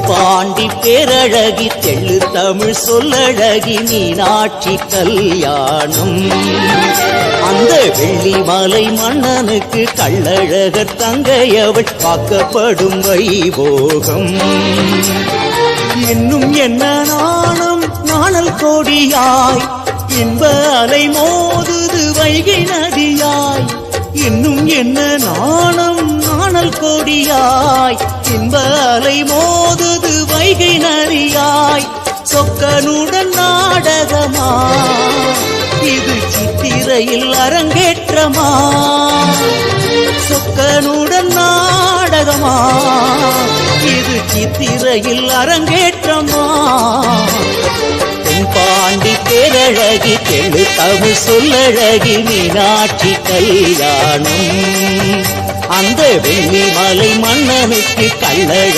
தென்பாண்டி பேரழகி தெள்ளு தமிழ் சொல்லழகி மீனாட்சி கல்யாணம். அந்த வெள்ளிமலை மன்னனுக்கு கள்ளழகர் தங்கையவள் காக்கப்படும் வைபோகம். இன்னும் என்ன நாணம் நாணல் கோடியாய் இன்ப அலை மோதுது வைகை நதியாய். இன்னும் என்ன நாணம் நாணல் கோடியாய் இன்ப அலை மோதுது வைகை நதியாய். சொக்கனுடன் நாடகமா இது சித்திரையில் அரங்கேற்றமா. சொக்கனுடன் நாடகமா இது சித்திரையில் அரங்கேற்றமா. தென்பாண்டி பேரழகி தெள்ளு தமிழ் சொல்லழகி மீனாட்சி கல்யாணம். அந்த வெள்ளிமலை மன்னனுக்கு கள்ளழகர்